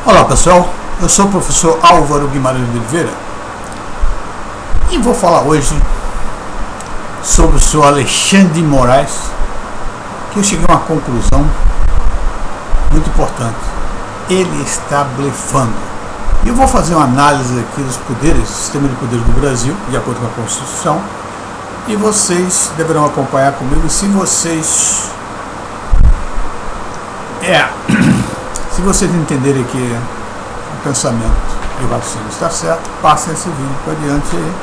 Olá pessoal, eu sou o professor Álvaro Guimarães de Oliveira e vou falar hoje sobre o senhor Alexandre de Moraes, que eu cheguei a uma conclusão muito importante. Ele está blefando. E eu vou fazer uma análise aqui dos poderes, do sistema de poderes do Brasil, de acordo com a Constituição, e vocês deverão acompanhar comigo. Se vocês entenderem que o pensamento e o raciocínio está certo, passem esse vídeo para adiante aí,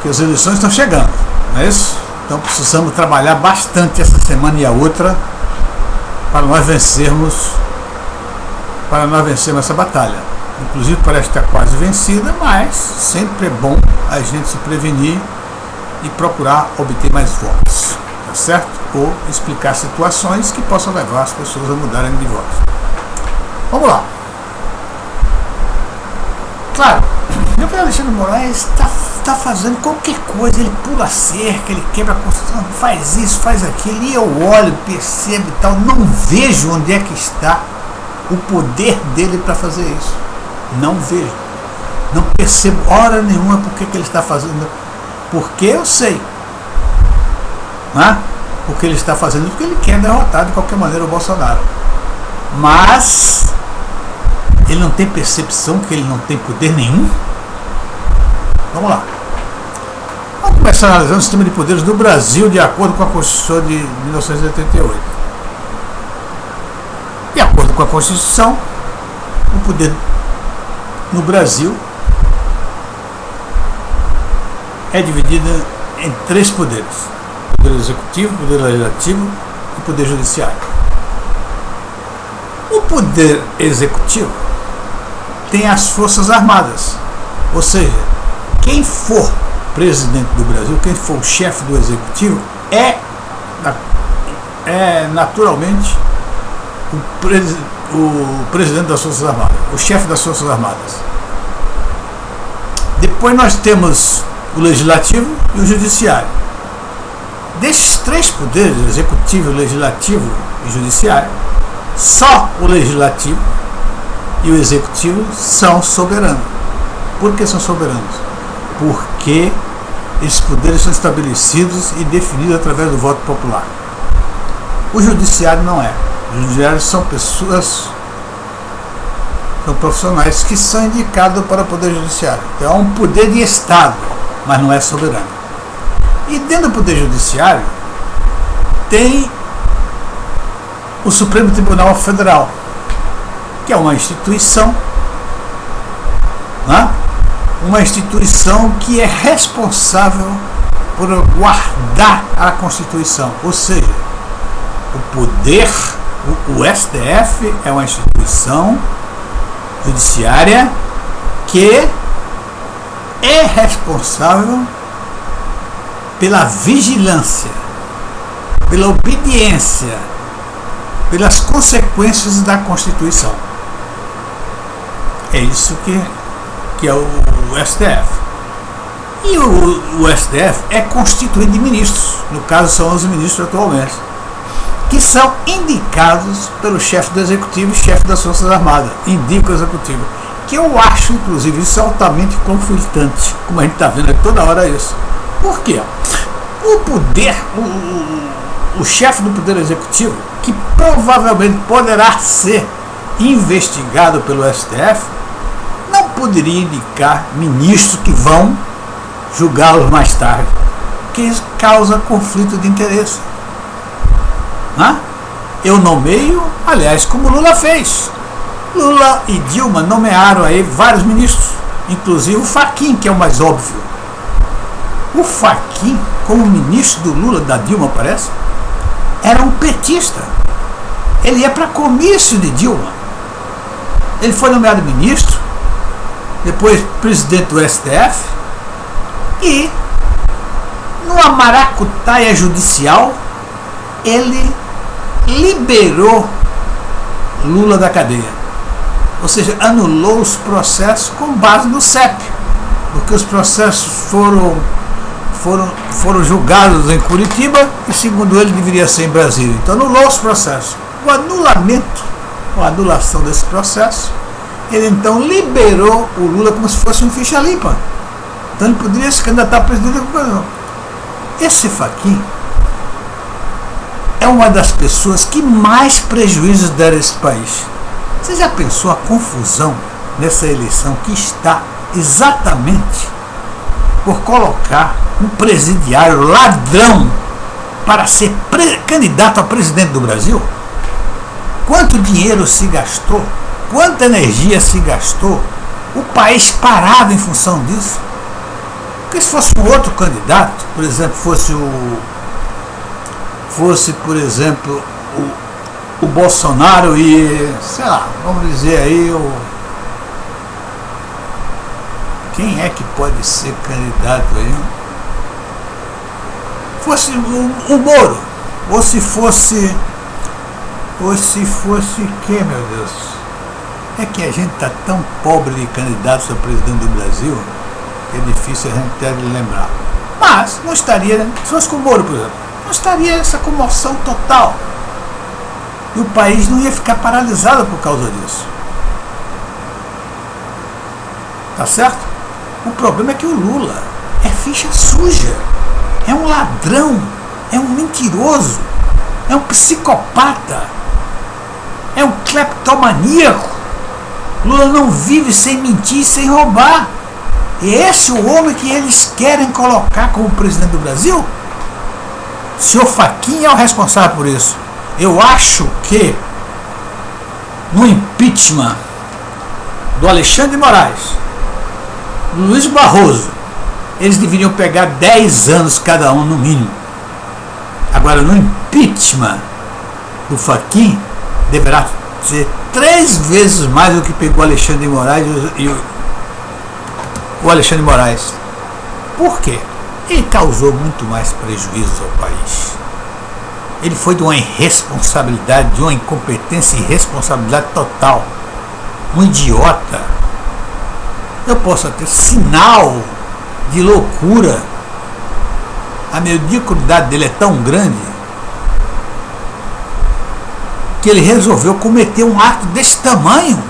que as eleições estão chegando, não é isso? Então precisamos trabalhar bastante essa semana e a outra para nós vencermos essa batalha. Inclusive parece estar quase vencida, mas sempre é bom a gente se prevenir e procurar obter mais votos, tá certo? Ou explicar situações que possam levar as pessoas a mudarem de voto. Vamos lá. Claro, o Alexandre de Moraes está fazendo qualquer coisa, ele pula a cerca, ele quebra a Constituição, faz isso, faz aquilo, e eu olho, percebo e tal, não vejo onde é que está o poder dele para fazer isso. Não vejo. Não percebo hora nenhuma por que ele está fazendo. Porque eu sei. Né? Porque ele está fazendo, porque ele quer derrotar de qualquer maneira o Bolsonaro. Mas ele não tem percepção que ele não tem poder nenhum. Vamos lá. Vamos começar analisando o sistema de poderes do Brasil de acordo com a Constituição de 1988. De acordo com a Constituição, o poder no Brasil é dividido em três poderes: poder executivo, poder legislativo e poder judiciário. O poder executivo tem as Forças Armadas, ou seja, quem for presidente do Brasil, quem for o chefe do executivo é naturalmente o presidente das Forças Armadas, o chefe das Forças Armadas. Depois nós temos o legislativo e o judiciário. Desses três poderes, executivo, legislativo e judiciário, só o legislativo e o executivo são soberanos. Por que são soberanos? Porque esses poderes são estabelecidos e definidos através do voto popular. O judiciário não é. Os judiciários são pessoas, são profissionais que são indicados para o poder judiciário. Então é um poder de Estado, mas não é soberano. E dentro do poder judiciário tem o Supremo Tribunal Federal, que é uma instituição, né? Uma instituição que é responsável por guardar a Constituição, ou seja, o poder, o STF é uma instituição judiciária que é responsável pela vigilância, pela obediência, pelas consequências da Constituição. É isso que é o STF. E o STF é constituído de ministros, no caso são os ministros atualmente, que são indicados pelo chefe do executivo e chefe das Forças Armadas, indica o executivo, que eu acho inclusive isso altamente conflitante, como a gente está vendo toda hora isso. Por quê? O poder, o chefe do poder executivo, que provavelmente poderá ser investigado pelo STF, não poderia indicar ministros que vão julgá-los mais tarde, porque isso causa conflito de interesse. Eu nomeio, aliás, como Lula fez. Lula e Dilma nomearam aí vários ministros, inclusive o Fachin, que é o mais óbvio. O Fachin, como ministro do Lula, da Dilma, parece, era um petista. Ele ia para comício de Dilma. Ele foi nomeado ministro, depois presidente do STF, e numa maracutaia judicial ele liberou Lula da cadeia, ou seja, anulou os processos com base no CEP, porque os processos foram julgados em Curitiba e segundo ele deveria ser em Brasília, então anulou os processos. O anulamento com a anulação desse processo, ele então liberou o Lula como se fosse um ficha limpa. Então ele poderia se candidatar a presidente da República. Esse Fachin é uma das pessoas que mais prejuízos deram a esse país. Você já pensou a confusão nessa eleição que está exatamente por colocar um presidiário ladrão para ser candidato a presidente do Brasil? Quanto dinheiro se gastou? Quanta energia se gastou? O país parado em função disso? Porque se fosse um outro candidato, por exemplo, fosse por exemplo, o Bolsonaro e, sei lá, vamos dizer aí, quem é que pode ser candidato aí? Fosse o Moro, ou se fosse quem, meu Deus? É que a gente está tão pobre de candidatos a presidente do Brasil que é difícil a gente ter de lembrar. Mas não estaria, se fosse com o Moro, por exemplo, não estaria essa comoção total. E o país não ia ficar paralisado por causa disso. Tá certo? O problema é que o Lula é ficha suja, é um ladrão, é um mentiroso, é um psicopata, é um cleptomaníaco. Lula não vive sem mentir e sem roubar. E esse é o homem que eles querem colocar como presidente do Brasil? O senhor Fachin é o responsável por isso. Eu acho que no impeachment do Alexandre de Moraes, do Luiz Barroso, eles deveriam pegar 10 anos cada um no mínimo. Agora no impeachment do Fachin deverá ser 3 vezes mais do que pegou o Alexandre de Moraes e o Alexandre de Moraes. Por quê? Ele causou muito mais prejuízo ao país. Ele foi de uma irresponsabilidade, de uma incompetência e irresponsabilidade total. Um idiota. Eu posso ter sinal de loucura. A mediocridade dele é tão grande que ele resolveu cometer um ato desse tamanho.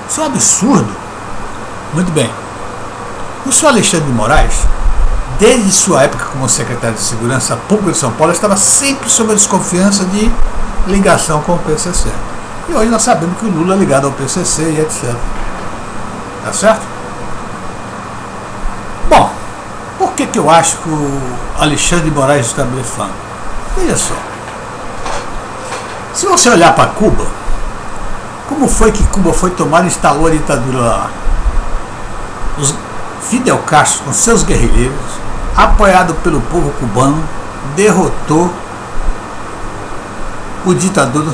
Isso é um absurdo. Muito bem. O senhor Alexandre de Moraes, desde sua época como secretário de Segurança Pública de São Paulo, estava sempre sob a desconfiança de ligação com o PCC. E hoje nós sabemos que o Lula é ligado ao PCC e etc. Tá certo? Bom, por que eu acho que o Alexandre de Moraes está blefando? Veja só. Se você olhar para Cuba, como foi que Cuba foi tomada e instalou a ditadura lá? Fidel Castro, com seus guerrilheiros, apoiado pelo povo cubano, derrotou o ditador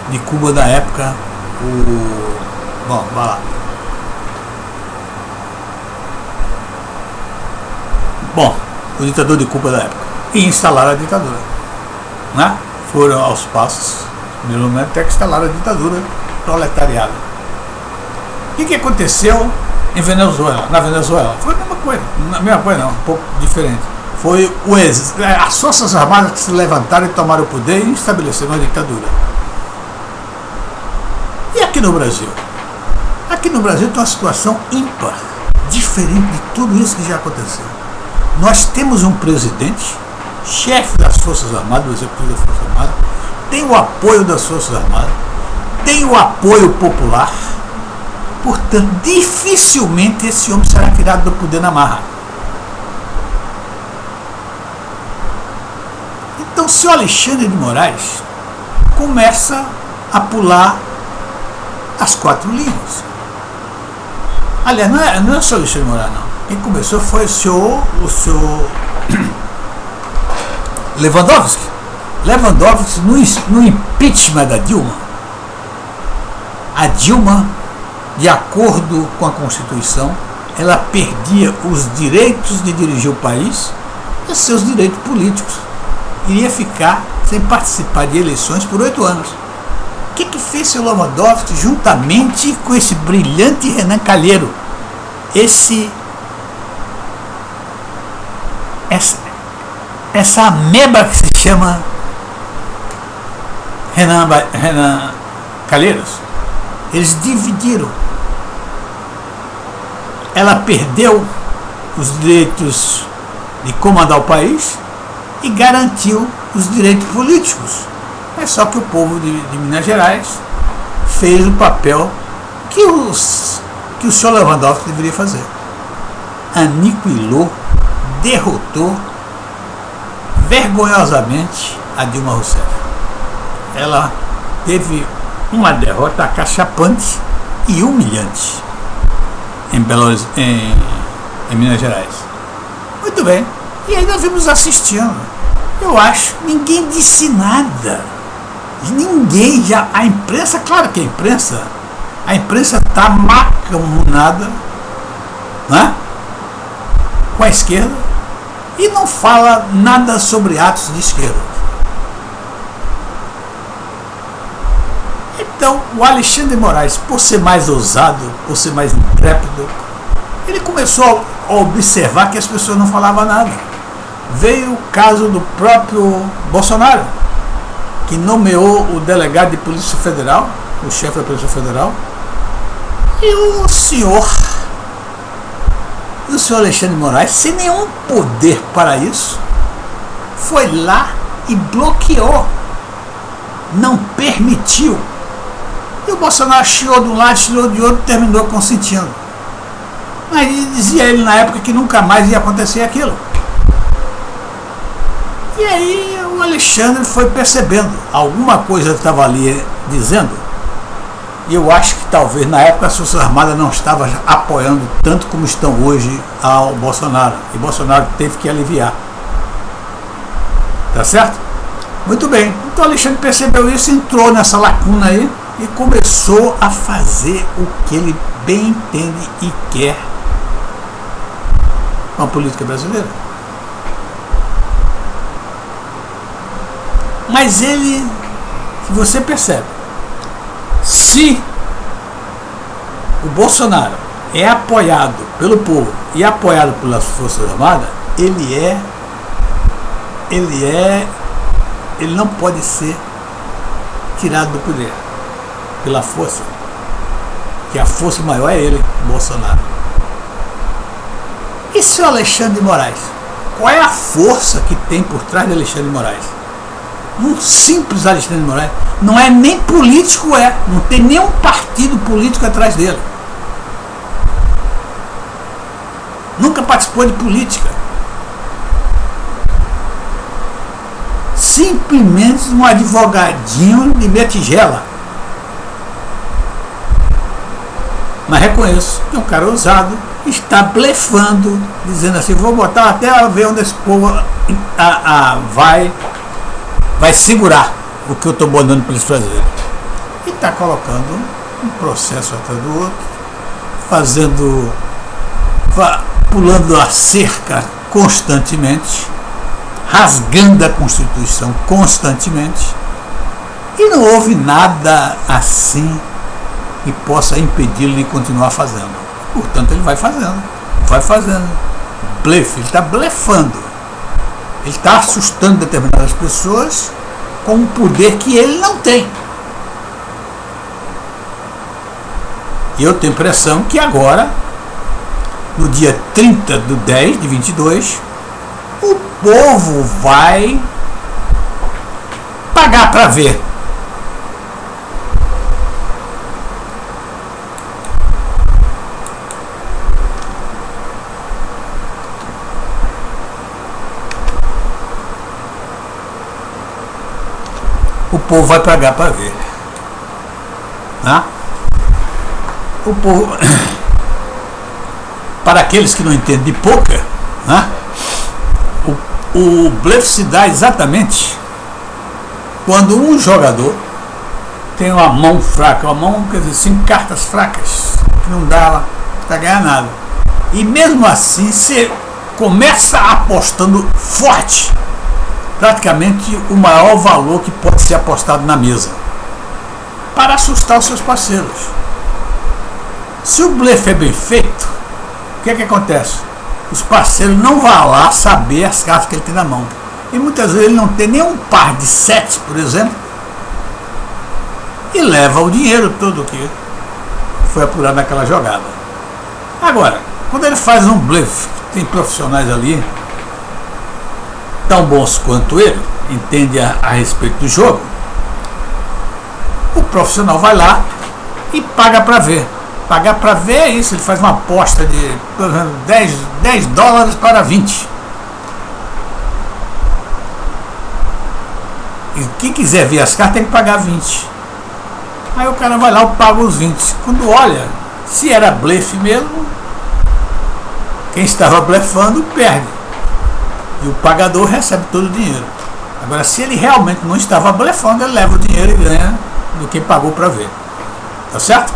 de Cuba da época, bom, vai lá. Bom, o ditador de Cuba da época. E instalaram a ditadura. Né? Foram aos passos, primeiro momento, até que instalaram a ditadura proletariada. O que aconteceu em Venezuela? Na Venezuela foi a mesma coisa. A mesma coisa não, um pouco diferente. Foi as forças armadas que se levantaram e tomaram o poder e estabeleceram a ditadura. E aqui no Brasil? Aqui no Brasil tem uma situação ímpar, diferente de tudo isso que já aconteceu. Nós temos um presidente, chefe das Forças Armadas, do Executivo das Forças Armadas, tem o apoio das Forças Armadas, tem o apoio popular. Portanto, dificilmente esse homem será tirado do poder na marra. Então, se o Alexandre de Moraes começa a pular as 4 linhas. Aliás, não é só o Alexandre de Moraes, não. Quem começou foi o senhor Lewandowski. Lewandowski, no impeachment da Dilma, a Dilma, de acordo com a Constituição, ela perdia os direitos de dirigir o país e seus direitos políticos. Iria ficar sem participar de eleições por 8 anos. O que fez seu Lewandowski juntamente com esse brilhante Renan Calheiro? Essa ameba que se chama Renan Calheiros. Eles dividiram. Ela perdeu os direitos de comandar o país e garantiu os direitos políticos. É só que o povo de Minas Gerais fez o papel que o senhor Lewandowski deveria fazer. Aniquilou, derrotou vergonhosamente a Dilma Rousseff. Ela teve uma derrota acachapante e humilhante em Minas Gerais. Muito bem. E aí nós vimos assistindo. Eu acho, ninguém disse nada. Ninguém, já a imprensa, claro que a imprensa está macamunada, né, com a esquerda e não fala nada sobre atos de esquerda. Então, o Alexandre de Moraes, por ser mais ousado, por ser mais intrépido, ele começou a observar que as pessoas não falavam nada. Veio o caso do próprio Bolsonaro, que nomeou o delegado de Polícia Federal, o chefe da Polícia Federal, e o senhor Alexandre de Moraes, sem nenhum poder para isso, foi lá e bloqueou, não permitiu. E o Bolsonaro chiou de um lado, chiou de outro, terminou consentindo. Mas dizia ele na época que nunca mais ia acontecer aquilo. E aí o Alexandre foi percebendo, alguma coisa estava ali dizendo, e eu acho que talvez na época as Forças Armadas não estavam apoiando tanto como estão hoje ao Bolsonaro, e Bolsonaro teve que aliviar. Tá certo? Muito bem, então o Alexandre percebeu isso, entrou nessa lacuna aí e começou a fazer o que ele bem entende e quer com a política brasileira. Mas ele, se você percebe, se o Bolsonaro é apoiado pelo povo e apoiado pelas Forças Armadas, ele não pode ser tirado do poder pela força, que a força maior é ele, Bolsonaro. E se o Alexandre de Moraes? Qual é a força que tem por trás de Alexandre de Moraes? Um simples Alexandre de Moraes, não é nem político, não tem nenhum partido político atrás dele. Nunca participou de política. Simplesmente um advogadinho de meia tigela. Mas reconheço que um cara ousado está blefando, dizendo assim, vou botar até ver onde esse povo vai segurar o que eu estou botando para eles fazerem. E está colocando um processo atrás do outro, pulando a cerca constantemente, rasgando a Constituição constantemente, e não houve nada assim que possa impedi-lo de continuar fazendo. Portanto, ele vai fazendo. Blefe, ele está blefando. Ele está assustando determinadas pessoas com um poder que ele não tem. E eu tenho a impressão que agora, no dia 30/10/22, o povo vai pagar para ver. O povo vai pagar para ver. Né? O povo, para aqueles que não entendem de poker, né? O blefe se dá exatamente quando um jogador tem uma mão fraca, quer dizer, 5 cartas fracas, que não dá para ganhar nada. E mesmo assim, você começa apostando forte, praticamente o maior valor que pode ser apostado na mesa, para assustar os seus parceiros. Se o blefe é bem feito, o que acontece? Os parceiros não vão lá saber as cartas que ele tem na mão. E muitas vezes ele não tem nem um par de 7, por exemplo, e leva o dinheiro todo que foi apurado naquela jogada. Agora, quando ele faz um blefe, tem profissionais ali tão bons quanto ele, entende a respeito do jogo, o profissional vai lá e paga para ver. Pagar para ver é isso, ele faz uma aposta de 10 dólares para 20. E quem quiser ver as cartas tem que pagar 20. Aí o cara vai lá e paga os 20. Quando olha, se era blefe mesmo, quem estava blefando perde. E o pagador recebe todo o dinheiro. Agora, se ele realmente não estava blefando, ele leva o dinheiro e ganha do que pagou para ver. Tá certo?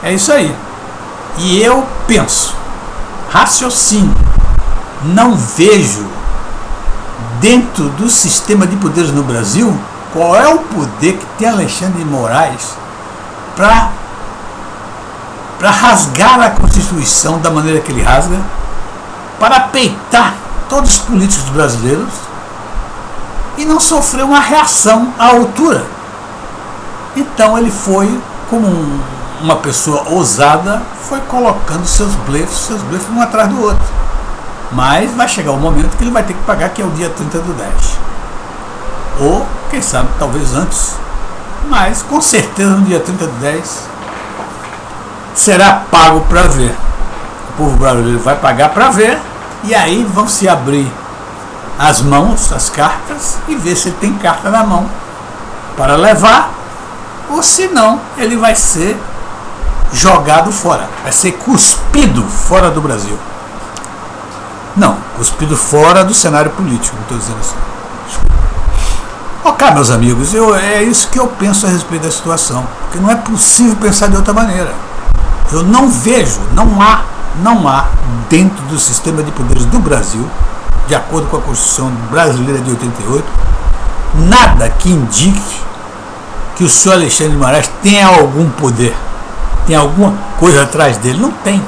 É isso aí. E eu penso, raciocínio, não vejo dentro do sistema de poderes no Brasil qual é o poder que tem Alexandre de Moraes para rasgar a Constituição da maneira que ele rasga, para peitar todos os políticos brasileiros e não sofrer uma reação à altura. Então ele foi, como uma pessoa ousada, foi colocando seus blefs um atrás do outro. Mas vai chegar o momento que ele vai ter que pagar, que é o dia 30 do 10. Ou, quem sabe, talvez antes. Mas, com certeza, no dia 30 do 10, será pago para ver. O povo brasileiro vai pagar para ver, e aí vão se abrir as mãos, as cartas, e ver se ele tem carta na mão para levar, ou se não, ele vai ser jogado fora, vai ser cuspido fora do Brasil. Não, cuspido fora do cenário político, não estou dizendo assim. Ok, meus amigos, é isso que eu penso a respeito da situação, porque não é possível pensar de outra maneira. Eu não vejo, não há dentro do sistema de poderes do Brasil, de acordo com a Constituição brasileira de 88, nada que indique que o senhor Alexandre de Moraes tenha algum poder, tem alguma coisa atrás dele. Não tem.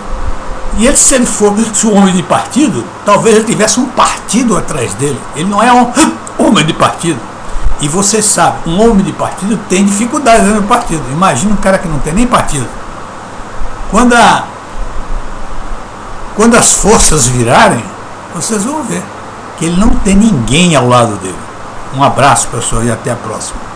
E ele, se ele fosse um homem de partido, talvez ele tivesse um partido atrás dele. Ele não é um homem de partido. E você sabe, um homem de partido tem dificuldades no partido. Imagina um cara que não tem nem partido. Quando as forças virarem, vocês vão ver que ele não tem ninguém ao lado dele. Um abraço, pessoal, e até a próxima.